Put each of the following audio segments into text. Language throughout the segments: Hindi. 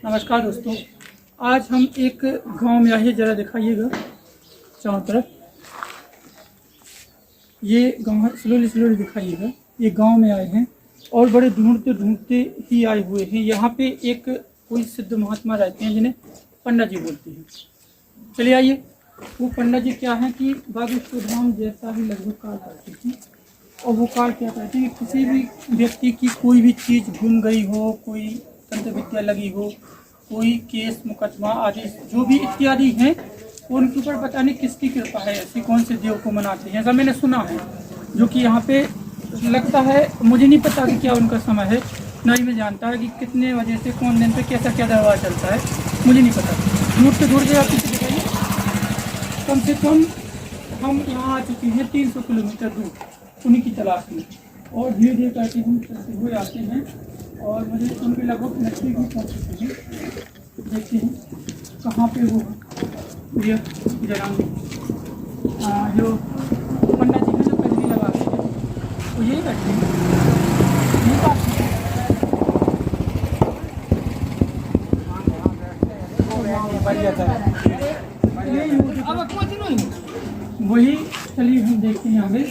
नमस्कार दोस्तों, आज हम एक गांव में आए हैं। जरा दिखाइएगा चारों तरफ। ये गांव है, स्लोली दिखाइएगा। ये गांव में आए हैं और बड़े ढूंढते ही आए हुए हैं। यहाँ पे एक कोई सिद्ध महात्मा रहते हैं जिन्हें पंडा जी बोलते हैं। चलिए आइए। वो पंडा जी क्या है कि बागेश्वर धाम जैसा ही लगभग कार्य करते हैं। और वो कार्य क्या करते हैं कि किसी भी व्यक्ति की कोई भी चीज़ गुम गई हो, कोई तंत्र विद्या लगी हो, कोई केस मुकदमा आदि जो भी इत्यादि हैं, उनके ऊपर पता नहीं किसकी कृपा है, ऐसी कौन से देव को मनाते हैं ऐसा मैंने सुना है। जो कि यहाँ पे लगता है, मुझे नहीं पता कि क्या उनका समय है, ना ही मैं जानता है कि कितने बजे से कौन दिन पे कैसा क्या दरबार चलता है, मुझे नहीं पता। दूर से दूर से आप किसी बताइए, कम से कम हम यहाँ आ चुके हैं 300 किलोमीटर दूर उन्हीं की तलाश में। और धीरे धीरे करके हम चलते हुए आते हैं और मुझे उनके लगभग नजदीक भी पहुँच चुके हैं। देखते हैं कहाँ पे वो ये जगह जो पंडा जी हैं जो कजरी लगाते हैं वो यही बैठे हैं। ये बात वही। चलिए हम देखते हैं आगे।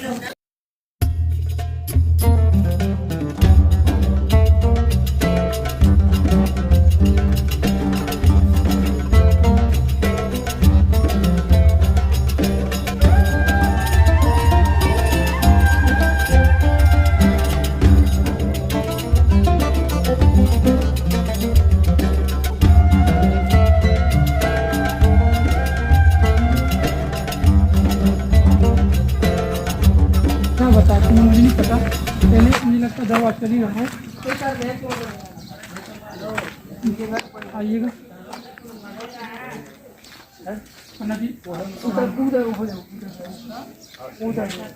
बताते हैं, मुझे नहीं पता। पहले मुझे लगता दवा चल ही रहा है। आइएगा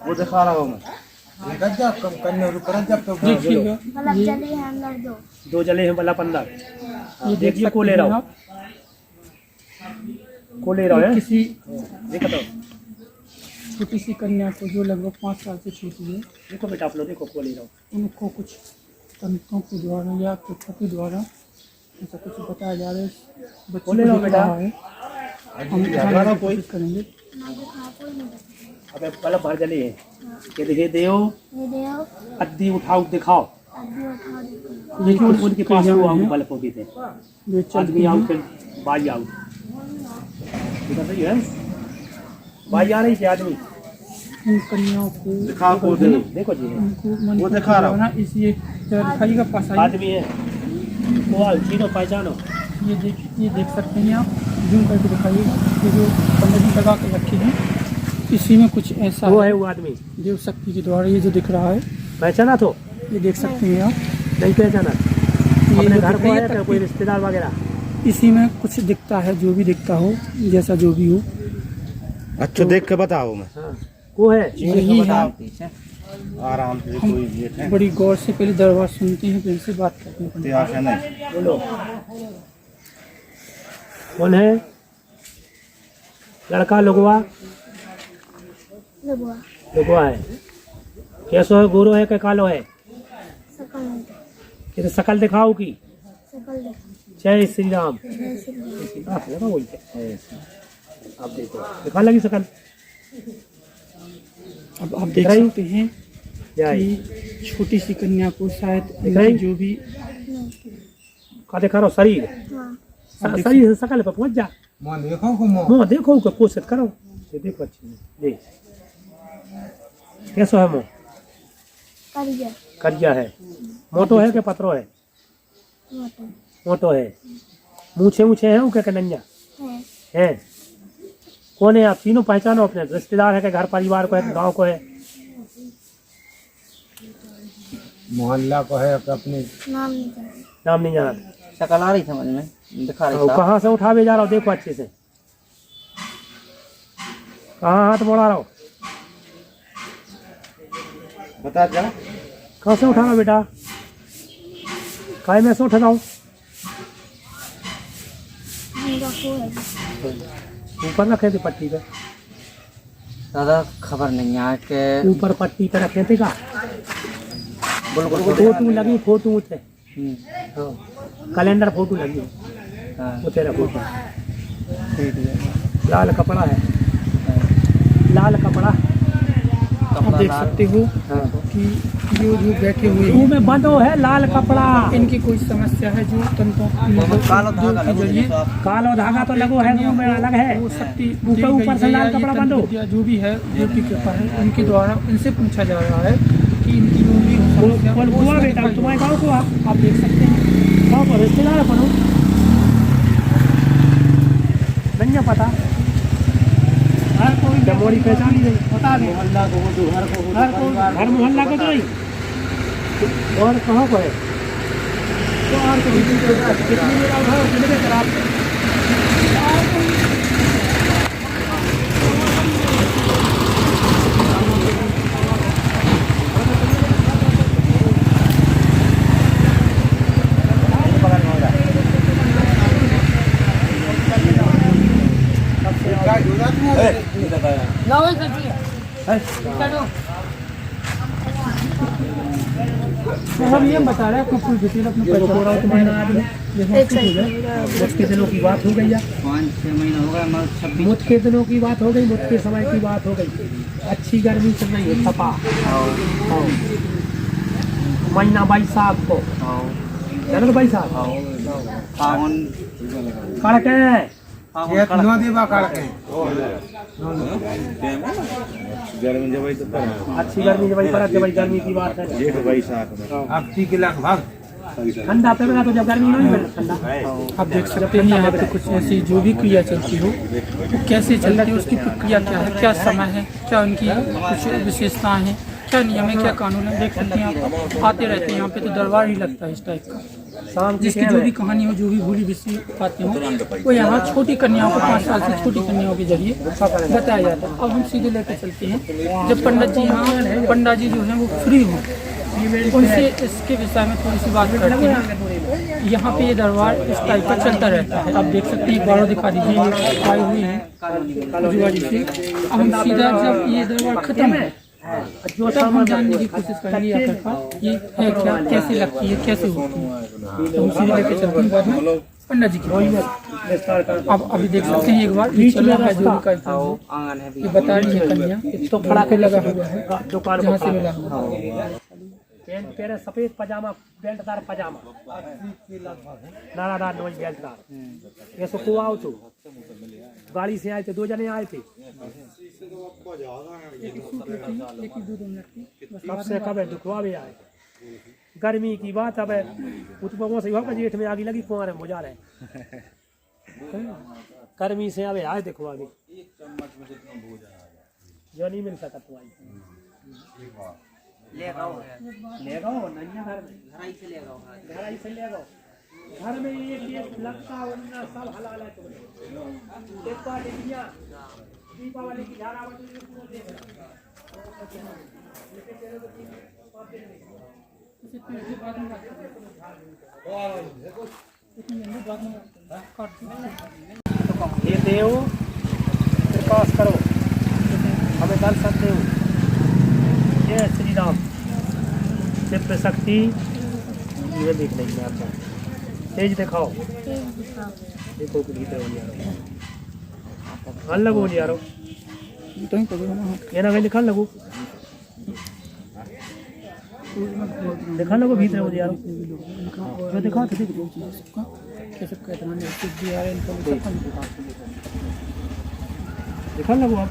वो दिखा रहा हूँ मैं। देखिएगा, दो जले हैं बल्ला 15। ये देखिए को ले रहा हूँ, को ले रहा है किसी देखो तो। छोटी सी कन्या को जो लगभग 5 साल से छोटी है, देखो बेटा आप लोग देखो को ले रहा हूँ। उनको कुछ तंत्रों के द्वारा या पति द्वारा ऐसा कुछ बताया जा रहा है। बच्चे ले रहा हूँ को बेटा। है, हम जानने की कोशिश करेंगे। अब पहले भर जले है कि हे देव अद्दी उठाओ दिखाओ। देखिए उनके पास वो आऊँ बल पोती थे ये आदमी आउट फिर बाई आउट। इधर सही है, बाई आ रही थी आदमी। इन कन्याओं को दिखा को दे देखो जी वो दिखा रहा हूँ। इसलिए दिखाइएगा पास आदमी है वो चीनो पहचानो। ये देख सकते हैं आप, जूम करके दिखाइएगा। ये जो पंडित जी लगा के रखे हैं, इसी में कुछ ऐसा वो है वो आदमी देव शक्ति के द्वारा ये जो दिख रहा है। पहचाना तो ये देख सकते हैं आप, नहीं पहचाना। अपने घर को आया था कोई रिश्तेदार वगैरह। इसी में कुछ दिखता है, जो भी दिखता हो, जैसा जो भी हो। अच्छा देख के बताओ मैं। हाँ वो है यही है। आराम से हम कोई देखे बड़ी गौर से पहले दरबार सुनते हैं, फिर इनसे बात करते हैं। इतिहास है नहीं। बोलो कौन है? लड़का लगवा लगवा है। कैसो है, गोरो है क्या कालो है? ये सकल दिखाओ की। जय श्री राम। आप देखो दिखा लगी सकल। अब आप देख सकते हैं कि छोटी सी कन्या को शायद जो भी का दिखा रहा शरीर शरीर सकल पर पहुंच जा। देखो कोशिश करो। देखो अच्छी देख कैसा है। मुँह करिया है। मोटो है क्या पत्रो है? मोटो है। मूछे है क्या कन्या है? कौन है आप तीनों पहचानो? अपने रिश्तेदार है क्या, घर परिवार को है, गांव को है, मोहल्ला को है, अपने नाम नहीं जाना? शक्ल आ रही समझ में, दिखा रही था। कहाँ से उठावे जा रहा हो? देखो अच्छे से कहाँ हाथ बढ़ा रहा हो? बता जा कहाँ से उठा रहा बेटा? काय में से उठा रहा हूँ? ऊपर रखे थे पट्टी पे। दादा खबर नहीं है कि ऊपर पट्टी पे रखे थे का? बिल्कुल फोटो लगी, फोटो थे हाँ कैलेंडर फोटो लगी है, हाँ वो तेरा फोटो। ठीक है। लाल कपड़ा है, लाल कपड़ा। आप देख सकते हो हाँ कि ये जो बैठे हुए मुंह हैं में बंधो है लाल कपड़ा। इनकी कोई समस्या है जो तंत्रों काला धागा के लगो जरिए साहब। कालो धागा तो लगो है, मुंह में अलग है। वो शक्ति ऊपर दी ऊपर गई से है, लाल या ये कपड़ा तंत्र बांधो। विद्या जो भी है देव की कृपा है, उनके द्वारा इनसे पूछा जा रहा है कि इनकी जो भी समस्या कौन वो हुआ उसका बेटा दिखाई तुम्हारे गाँव को? आप देख सकते हैं। गाँव पर रिश्तेदार बनो नहीं है पता, हर कोई जमोरी पहचान नहीं बता दे। मोहल्ला को हो तो घर को हो हर तो कोई परिवार घर मोहल्ला को तो नहीं। और कहाँ को है तो और तो कितनी मेरा उठाओ कितने के आप तो हम ये बता रहे हैं आपको फुल डिटेल अपने पूरा तुम्हारा आदमी मुझ के दिनों की बात हो गई है, 5-6 महीना हो गया, मतलब 26। मुझ के दिनों की बात हो गई, मुझ के समय की बात हो गई। अच्छी गर्मी चल रही है तपा। हाँ। महीना बैसाख को चलो बैसाख सावन कड़क है। एक नदी बा काट के गर्मी जब तो पर अच्छी गर्मी जब पड़ा जब गर्मी की बात है। जेठ बैसाख में अब 30 के लगभग ठंडा पेगा तो जब गर्मी नहीं मिले ठंडा। आप देख सकते हैं यहाँ पे कुछ ऐसी जो भी क्रिया चलती हो वो कैसे चलती है, उसकी प्रक्रिया क्या है, क्या समय है, क्या उनकी कुछ विशेषताएं हैं, क्या नियम है, क्या कानून है। देख सकते हैं आप आते रहते हैं यहाँ पे, तो दरबार ही लगता है इस टाइप का। शाम जिसकी जो भी कहानी हो, जो भी भूली बिसरी बातें हो, वो यहाँ छोटी कन्याओं को 5 साल से छोटी कन्याओं के जरिए बताया जाता है। अब हम सीधे लेकर चलते हैं, जब पंडित जी यहाँ पंडा जी जो हैं वो फ्री हो, उनसे इसके विषय में थोड़ी सी बात करते हैं। यहाँ पे ये दरबार इस टाइप का चलता रहता है। आप देख सकते हैं, एक बार दिखा दीजिए, ये आए हुए हैं जुआजी से। अब हम सीधा जब ये दरबार खत्म है जो तब हम जानने की कोशिश करेंगे आखिरकार ये है क्या, कैसे लगती है, कैसे होती है। तो हम सीधे लेके चलते हैं बाद में पंडित जी की। अब अभी देख सकते हैं एक बार बीच में है जो का आंगन है ये बता रही है कन्या, तो खड़ा के लगा हुआ है दुकान जहाँ से मिला हुआ है। पैंट पहने सफेद पजामा, बेल्टदार पजामा, नारादार नोज बेल्टदार। ये सो को आओ तो गाड़ी से आए थे, 2 जने आए थे। कब से कब है दुखवा भी आए। गर्मी की बात अब है, उत्पमों से वहाँ जेठ में आगे लगी कुआं है मुझा रहे। गर्मी से अब आए देखो अभी जो नहीं मिल सका तुम्हारी ले आओ नैया घर में घर से ले आओ घर से ले आओ। घर में एक लगता वरना सब हलाल है तुम्हें। एक बार इंडिया दीपावली की धारा पूरा देख ये देव प्रकाश करो, हमें दर्शन देव। ये श्री राम दिव्य शक्ति, ये देख लेंगे आपको। तेज दिखाओ, देखो कि भीतर हो जा रहा अलग हो जा रहा ये ना लिखा लगो, दिखा लगो भीतर हो जा रहा जो दिखाओ तो कैसे कहते हैं दिखा लगो आप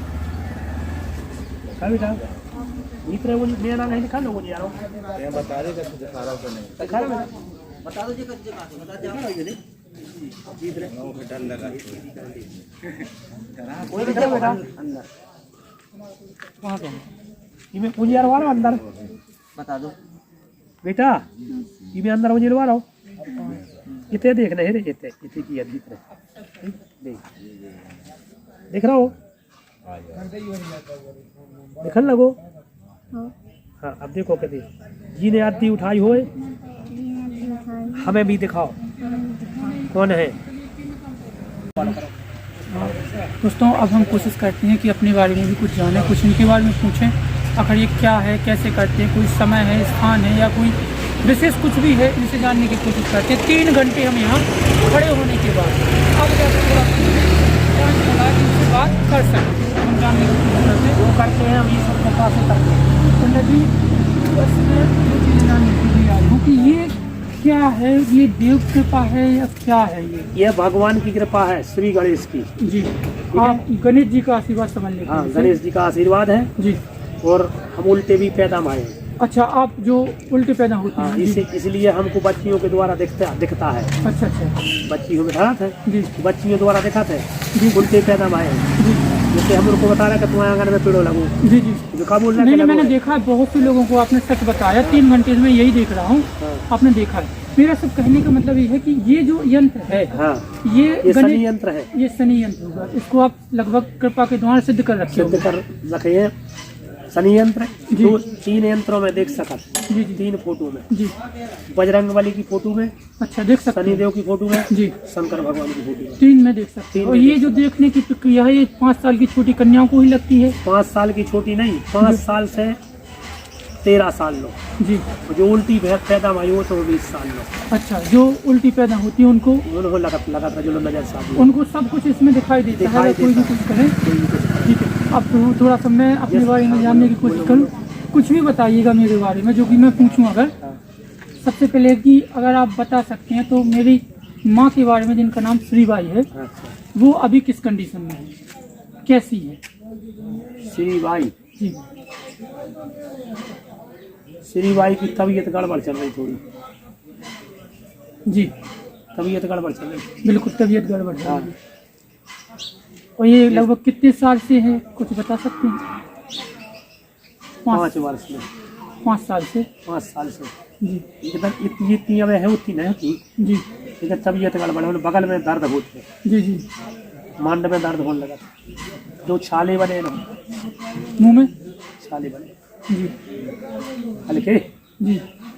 क्या बेटा भीतर वो मेरा नहीं दिखा लोगो यार बता दे कैसे दिखा रहा हूं नहीं दिखा रहा बेटा बता दो जी कच्चे का बता दे आप ये डर लगा कोई दिखा बेटा अंदर वहाँ पे इमे पुंजियार वाला अंदर बता दो बेटा इमे अंदर पुंजियार वाला इतने देखना है रे इतने इतने की भीतर देख देख रहा हो देखने लगो। हाँ अब देखो कहते जी ने आरती उठाई होए, हमें भी दिखाओ कौन है। दोस्तों अब हम कोशिश करते हैं कि अपने बारे में भी कुछ जानें, कुछ इनके बारे में पूछें, आखिर ये क्या है, कैसे करते हैं, कोई समय है, स्थान है, या कोई विशेष कुछ भी है इनसे जानने की कोशिश करते हैं। 3 घंटे हम यहाँ खड़े होने के बाद अब जाकर थोड़ा चांस लगा कि इनसे बात कर सकते हैं, हम जानने की कोशिश करते हैं। वो करते हैं, हम ये सब कृपा से करते हैं। तो नदी बस मैं ये चीज़ जानने के लिए आई हूँ कि ये क्या है, ये देव कृपा है या क्या है ये भगवान की कृपा है, श्री गणेश की। जी आप गणेश जी का आशीर्वाद समझ लेते हाँ, हैं। गणेश जी का आशीर्वाद है जी और हम उल्टे भी पैदा माए हैं। अच्छा, आप जो उल्टे पैदा होते हाँ, हैं। जी। इसलिए हमको बच्चियों के द्वारा दिखता है। अच्छा अच्छा बच्ची हमें धरा थे, जी बच्चियों द्वारा देखा थे जी उल्टे पैदा माए हैं। जी जैसे हम उनको बता रहे कि तुम्हारे आंगन में पेड़ों लगू, जी जी जो कब बोल रहे नहीं हैं मैंने देखा है, बहुत से लोगों को आपने सच बताया। 3 घंटे में यही देख रहा हूँ, आपने देखा है। मेरा सब कहने का मतलब ये है कि ये जो यंत्र है हाँ, ये ये गणेश- शनि यंत्र है। ये शनि यंत्र होगा, इसको आप लगभग कृपा के द्वारा सिद्ध कर रखे सिद्ध हो। कर रखे हैं। शनि यंत्र जी। 3 यंत्रों में देख सका, जी जी 3 फोटो में, जी बजरंग बली की फोटो में, अच्छा देख सकते शनि हैं। देव की फोटो में, जी शंकर भगवान की फोटो में। 3 में देख सकते हैं। 3 और में ये जो देखने की प्रक्रिया है ये 5 साल की छोटी कन्याओं को ही लगती है। 5 साल की छोटी नहीं, 5 साल से 13 साल लो। जी और जो उल्टी पैदा हुई वो तो 20 साल लो। अच्छा, जो उल्टी पैदा होती है उनको उनको लगा था जो नजर साफ उनको सब कुछ इसमें दिखाई देता है। दिखाई अगर कोई भी देता कुछ करे। ठीक है, अब थोड़ा सा मैं अपने बारे में जानने की कोशिश करूँ। कुछ भी बताइएगा मेरे बारे में जो कि मैं पूछूं। अगर सबसे पहले कि अगर आप बता सकते हैं तो मेरी माँ के बारे में, जिनका नाम श्रीबाई है, वो अभी किस कंडीशन में है, कैसी है? श्रीबाई जी श्रीबाई की तबीयत गड़बड़ चल रही थोड़ी, जी तबीयत गड़बड़ चल रही। बिल्कुल तबीयत गड़बड़ है। हाँ। और ये लगभग कितने साल से है, कुछ बता सकते हैं? 5 वर्ष में, 5 साल से। 5 साल से जी एकदम इतनी अब है उतनी नहीं थी, जी लेकिन तबीयत गड़बड़ है। बगल में दर्द होते है, जी जी मांड में दर्द होने लगा, जो छाले बने ना, मुंह में। छाले बने जी हल्के जी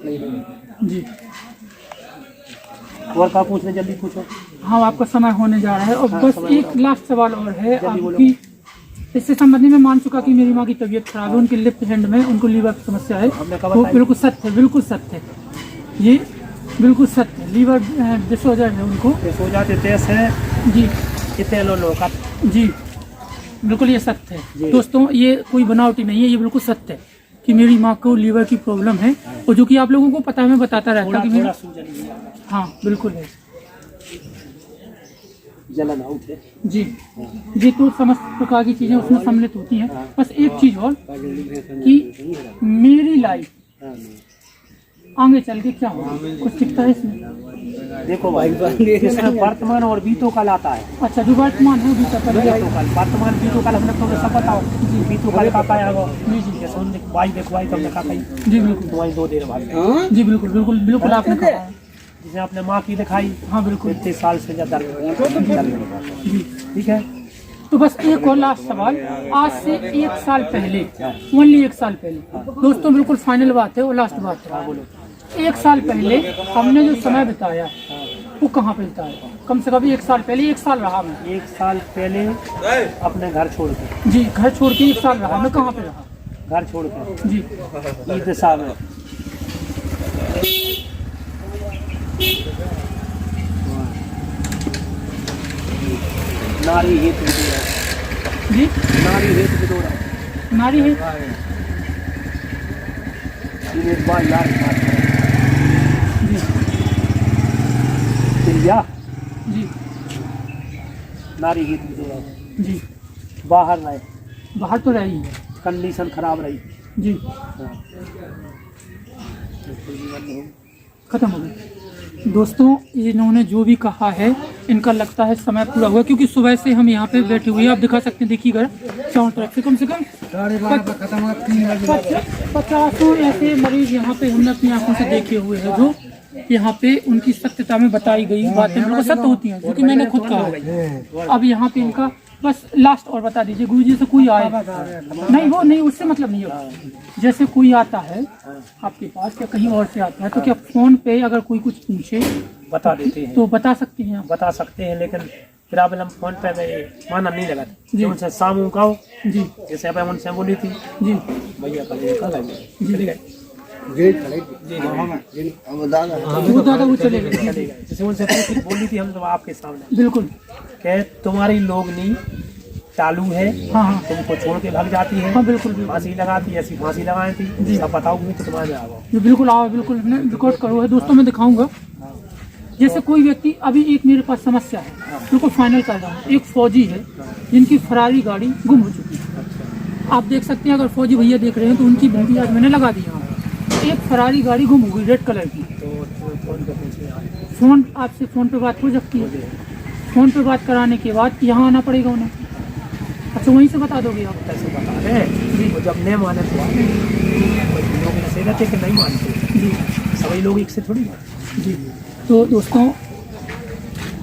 नहीं बने। जी और का पूछने, जल्दी पूछो। हाँ, आपका समय होने जा रहा है। और हाँ, बस समय एक लास्ट सवाल और है जल्दी बोलो। आपकी। इससे संबंधित में मान चुका कि मेरी माँ की तबीयत खराब है, उनके लेफ्ट हैंड में उनको लीवर की समस्या है। हमने कब वो बताई? बिल्कुल सत्य है, बिल्कुल सत्य है, ये बिल्कुल सत्य है। लीवर डिसऑर्डर है उनको। ये सो जाते तेज है जी कितने लो का। जी बिल्कुल ये सत्य है जी। दोस्तों, ये कोई बनावटी नहीं है, ये बिल्कुल सत्य है कि मेरी माँ को लीवर की प्रॉब्लम है। और जो कि आप लोगों को पता है, मैं बताता रहता थोड़ा हूँ कि थोड़ा मेरी, सूजन भी है, हाँ बिल्कुल है। जलन आउट है। जी ये तो समस्त प्रकार की चीजें उसमें सम्मिलित होती हैं। बस एक चीज और कि मेरी लाइफ आगे चल के क्या होगा, कुछ दिखता है इसमें? देखो भाई, इसमें वर्तमान और बीतो काल आता है। अच्छा, जो वर्तमान है अभी तक बीतो काल, वर्तमान बीतो काल हमने तो सब बताओ। बीतो काल का पाया वो जी जी जैसे हमने भाई देखवाई तुमने कहा भाई जी बिल्कुल तुम्हारी 2 देर बाद, जी बिल्कुल बिल्कुल बिल्कुल आपने कहा है। जिसे अपने माँ की दिखाई, हाँ बिल्कुल 33 साल से ज्यादा जी। ठीक है। तो बस एक और लास्ट सवाल, आज से 1 साल पहले, ओनली 1 साल पहले दोस्तों, बिल्कुल फाइनल बात है और लास्ट बात है। 1 साल पहले हमने जो समय बिताया वो कहाँ पे बिताया? कम से कम 1 साल पहले, 1 साल रहा मैं। 1 साल पहले अपने घर छोड़ के, जी घर छोड़ के 1 साल रहा मैं। कहाँ पे रहा? घर छोड़ के जी इस दिशा में नारी हेतु विदुरा, जी नारी हेतु विदुरा, नारी है। ये बार यार जी प्रिया, जी नारी हेतु विदुरा, जी बाहर रहे, बाहर तो रही है। कंडीशन खराब रही। जी हाँ। खत्म हो गई। दोस्तों इन्होंने जो भी कहा है, इनका लगता है समय पूरा हुआ, क्योंकि सुबह से हम यहाँ पे बैठे हुए हैं। आप दिखा सकते हैं, देखिएगा चारों तरफ से कम 50 ऐसे मरीज यहाँ पे हमने अपनी आंखों से देखे हुए हैं, जो यहाँ पे उनकी सत्यता में बताई गई बातें बिल्कुल सत्य होती हैं, जो कि मैंने खुद कहा है। अब यहाँ पे इनका बस लास्ट और बता दीजिए, गुरु जी से कोई आए नहीं, वो नहीं, उससे मतलब नहीं है। जैसे कोई आता है आपके पास या कहीं और से आता है, तो क्या फोन पे अगर कोई कुछ पूछे बता देते हैं, तो बता सकते हैं आप? बता सकते हैं, लेकिन फिर आप हम फोन पे में माना नहीं लगा जी। उनसे शाम का हो, जी जैसे अब उनसे बोली थी जी भैया कल कल जी वो दादा वो चले गए। जैसे उनसे बोल रही थी हम तो आपके सामने बिल्कुल। कि तुम्हारी लोगनी चालू है, हाँ हाँ तुमको छोड़ के भाग जाती है, हाँ बिल्कुल बिल्कुल फांसी लगाती है, ऐसी फांसी लगाई थी, सब बताओ तो तुम्हारे आ गो। ये बिल्कुल आओ, बिल्कुल रिकॉर्ड करो है दोस्तों, मैं दिखाऊंगा। जैसे कोई व्यक्ति, अभी एक मेरे पास समस्या है, बिल्कुल फाइनल कर रहा हूँ। एक फौजी है जिनकी फरारी गाड़ी गुम हो चुकी है। आप देख सकते हैं, अगर फौजी भैया देख रहे हैं तो उनकी वीडियो आज मैंने लगा दी यहाँ पे। एक फरारी गाड़ी गुम हो गई रेड कलर की। फोन आपसे फोन पे बात हो सकती है, फोन पे बात कराने के बाद यहाँ आना पड़ेगा उन्हें। अच्छा वहीं से बता दोगे आप? कैसे बता रहे वो जब नहीं माने तो लोग ऐसे रहते कि नहीं मानते जी सभी लोग एक से थोड़ी मानते। जी। तो दोस्तों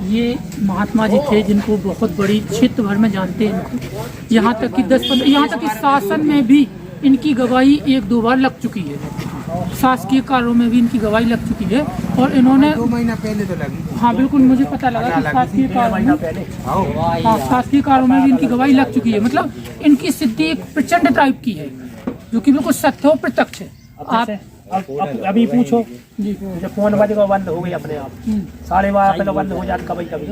ये महात्मा जी थे जिनको बहुत बड़ी क्षेत्र भर में जानते हैं इनको। यहाँ तक कि 10-15 यहाँ तक कि शासन में भी इनकी गवाही 1-2 बार लग चुकी है, शासकीय कार्यों में भी इनकी गवाही लग चुकी है। और इन्होंने 2 महीना पहले तो लगी। हाँ बिल्कुल, मुझे पता लगा कि शासकीय कार्यों में, पहले हाँ शासकीय कार्यों में भी इनकी गवाही लग चुकी है। मतलब इनकी सिद्धि एक प्रचंड टाइप की है जो कि बिल्कुल सत्य और प्रत्यक्ष है। आप अब अभी पूछो जी जब फोन बजेगा बंद हो गई अपने आप, 12:30 तक बंद हो जाता कभी कभी।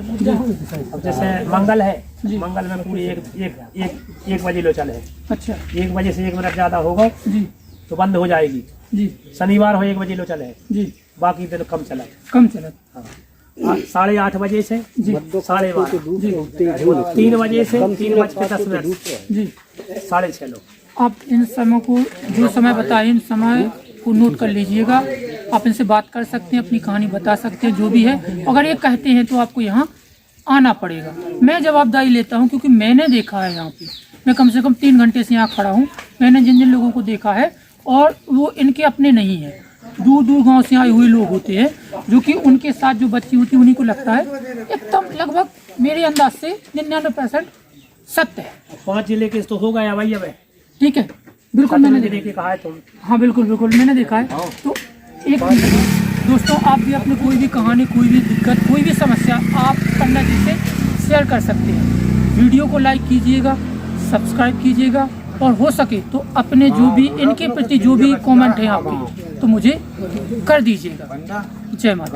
अब जैसे मंगल है, मंगल में पूरी एक बजे लो चले। अच्छा 1 बजे से 1 मिनट ज्यादा होगा जी तो बंद हो जाएगी। जी शनिवार हो 1 बजे लो चले, जी बाकी दिन कम चला। कम चला। 8:30 बजे से जी 12:30, जी 3 बजे से 3:10 जी। 6:30 लो। आप इन समय को, जो समय बताए, इन समय को नोट कर लीजिएगा। आप इनसे बात कर सकते हैं, अपनी कहानी बता सकते हैं, जो भी है। अगर ये कहते हैं तो आपको यहाँ आना पड़ेगा। मैं जवाबदारी लेता हूँ क्योंकि मैंने देखा है यहाँ पे। मैं कम से कम 3 घंटे से यहाँ खड़ा हूँ। मैंने जिन जिन लोगों को देखा है, और वो इनके अपने नहीं है, दूर दूर गांव से आए हुए लोग होते हैं, जो कि उनके साथ जो बच्ची होती है उन्हीं को लगता है। एकदम लगभग मेरे अंदाज से 99% सत्य है। 5 जिले के तो हो गया भाई। अब ठीक है, बिल्कुल मैंने जिले के कहा है तुम। हाँ बिल्कुल बिल्कुल मैंने देखा है। तो एक दोस्तों, आप भी अपनी कोई भी कहानी, कोई भी दिक्कत, कोई भी समस्या आप पंडित जी से शेयर कर सकते हैं। वीडियो को लाइक कीजिएगा, सब्सक्राइब कीजिएगा, और हो सके तो अपने जो भी इनके प्रति जो भी कमेंट है आपके, तो मुझे कर दीजिएगा। जय माता।